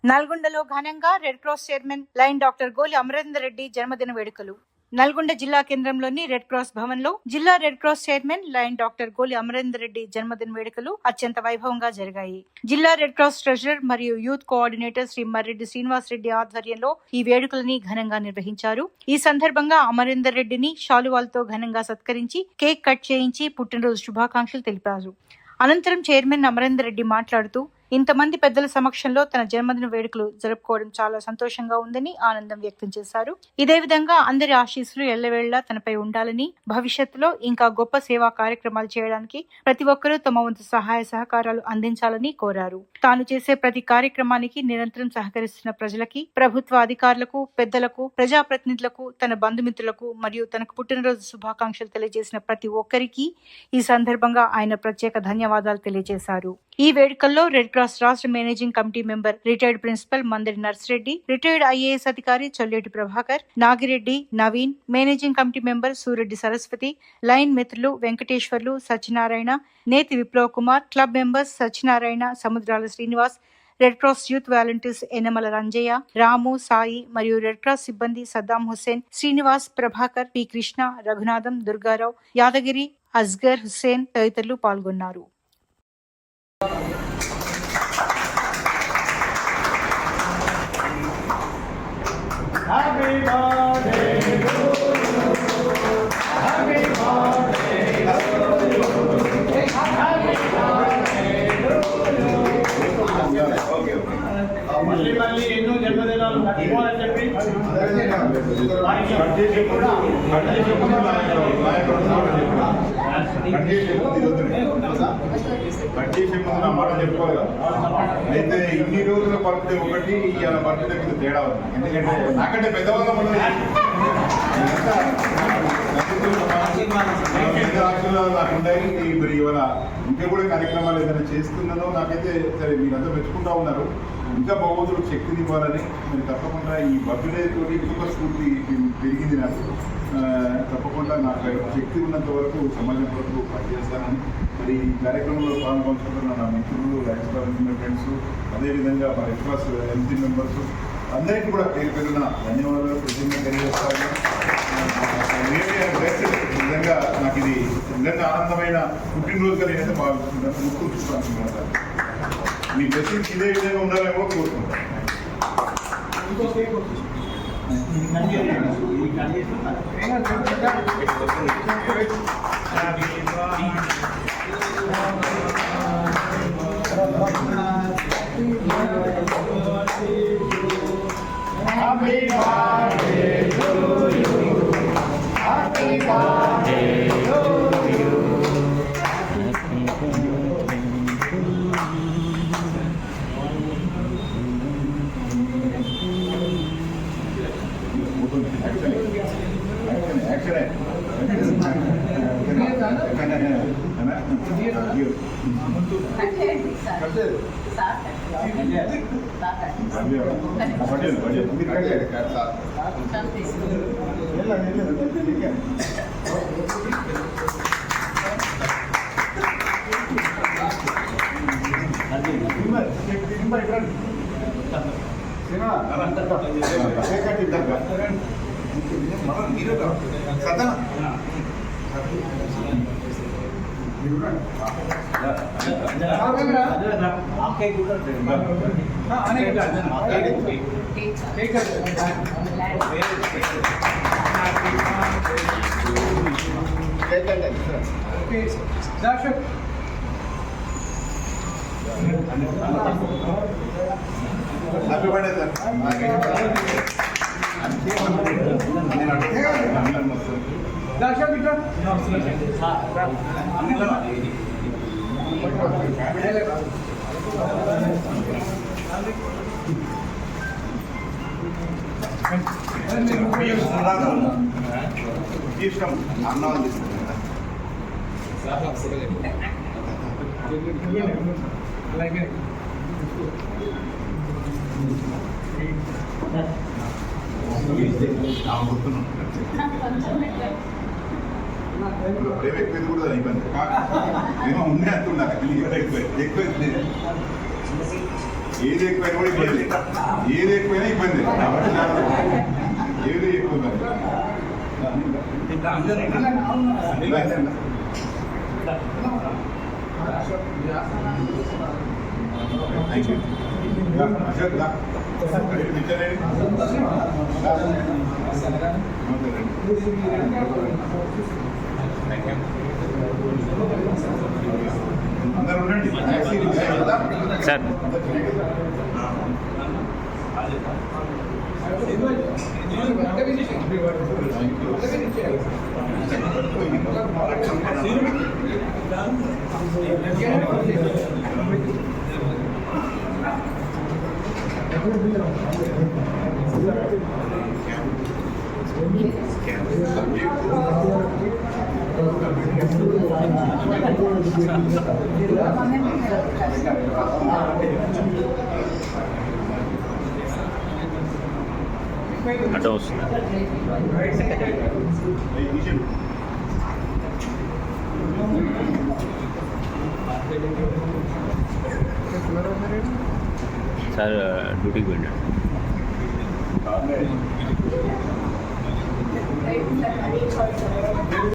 నల్గొండలో ఘనంగా red cross chairman line doctor గోలి అమరేందర్ రెడ్డి జన్మదిన వేడుకలు. నల్గొండ జిల్లా కేంద్రంలోని రెడ్ క్రాస్ భవన్ లో జిల్లా red cross chairman line doctor గోలి అమరేందర్ రెడ్డి జన్మదిన వేడుకలు అత్యంత వైభవంగా జరిగాయి. జిల్లా రెడ్ క్రాస్ ట్రెజరర్ మరియు యూత్ కోఆర్డినేటర్ శ్రీ మర్రెడ్డి శ్రీనివాస్ రెడ్డి ఆధ్వర్యంలో ఈ వేడుకలని ఘనంగా నిర్వహించారు. ఈ సందర్భంగా అమరేందర్ రెడ్డిని శాలువాలతో ఘనంగా సత్కరించి కేక్ కట్ చేయించి పుట్టినరోజు శుభాకాంక్షలు తెలిపారు. అనంతరం చైర్మన్ అమరేందర్ రెడ్డి మాట్లాడుతూ ఇంతమంది పెద్దల సమక్షంలో తన జన్మదిన వేడుకలు జరుపుకోవడం చాలా సంతోషంగా ఉందని ఆనందం వ్యక్తం చేశారు. ఇదే విధంగా అందరి ఆశీస్సులు ఎల్లవేళ్లా తనపై ఉండాలని, భవిష్యత్తులో ఇంకా గొప్ప సేవా కార్యక్రమాలు చేయడానికి ప్రతి ఒక్కరూ తమ వంతు సహాయ సహకారాలు అందించాలని కోరారు. తాను చేసే ప్రతి కార్యక్రమానికి నిరంతరం సహకరిస్తున్న ప్రజలకి, ప్రభుత్వ అధికారులకు, పెద్దలకు, ప్రజాప్రతినిధులకు, తన బంధుమిత్రులకు మరియు తనకు పుట్టినరోజు శుభాకాంక్షలు తెలియజేసిన ప్రతి ఒక్కరికి ఈ సందర్భంగా ఆయన ప్రత్యేక ధన్యవాదాలు తెలియజేశారు. ఈ వేడుకల్లో రెడ్ క్రాస్ రాష్ట్ర managing committee member retired principal Mandari Narsireddy, retired IAS అధికారి Cholleti Prabhakar, Nagireddy, Naveen, managing committee member Sureddy Saraswati, lion మిత్రులు Venkateswarlu, Satyanarayana, Neti Viplav Kumar, club members Satyanarayana, Samudrala Srinivas, red cross youth volunteers Enamala Ranjayya, Ramu, Sai మరియు రెడ్ క్రాస్ సిబ్బంది సద్దాం హుస్సేన్, శ్రీనివాస్, ప్రభాకర్, పి కృష్ణ, రఘునాథం, దుర్గారావు, యాదగిరి, అస్గర్ హుస్సేన్ తదితరులు పాల్గొన్నారు. Happy birthday to you. Happy birthday to you. Happy birthday to you. మళ్ళీ ఎన్నో జన్మదినాలు కట్టుకోవాలని చెప్పి మాట చెప్పుకోవాలి కదా. అయితే ఇన్ని రోజుల బర్త్డే ఒకటి ఇవాళ బర్త్డే మీద తేడా ఉంది. ఎందుకంటే నాకంటే పెద్దవాళ్ళ మనం నాకు ఉంటాయి. మరి ఇవాళ ఇంకా కూడా కార్యక్రమాలు ఏదైనా చేస్తున్నానో నాకైతే సరే మీరంతా మెచ్చుకుంటా ఉన్నారు. ఇంకా భగవంతుడికి శక్తిని ఇవ్వాలని మీరు తప్పకుండా ఈ బర్త్డే తోటి ఇంకొక స్ఫూర్తి పెరిగింది నాకు. తప్పకుండా నాకు శక్తి ఉన్నంత వరకు సమాజం వరకు పనిచేస్తానని మరి ఈ కార్యక్రమంలో పాల్గొంటున్న నా మిత్రులు, రాజకీయ ఫ్రెండ్స్, అదేవిధంగా మా రెడ్ క్రాస్ ఎంపీ మెంబర్స్ అందరికీ కూడా పేరు పేరున ధన్యవాదాలు ప్రజెంట్గా తెలియజేస్తాను. నిజంగా నాకు ఇది నిజంగా ఆనందమైన పుట్టినరోజుగా నేనైతే భావిస్తున్నాను. గుర్తుంచుకుంటున్నాను. మీ బ్లెస్సింగ్స్ ఇదే విధంగా ఉండాలేమో కోరుకుంటాను. Happy birthday to you. Happy birthday to you. Happy birthday ఇష్టం అన్నం తీసుకుంటా. ప్రేమ ఎక్కువ కూడా ఇబ్బంది ఏమో ఉండే అంటున్నారు. ఎక్కువ ఏది ఎక్కువైనా కూడా ఇబ్బంది, ఏది ఎక్కువైనా ఇబ్బంది, ఏది ఎక్కువ థ్యాంక్ యూ. అశోక్ దా అందరూ ఉండండి సార్ అడ్డం వస్తుంది. సార్ డ్యూటీకి వెళ్ళాడు. Thank you.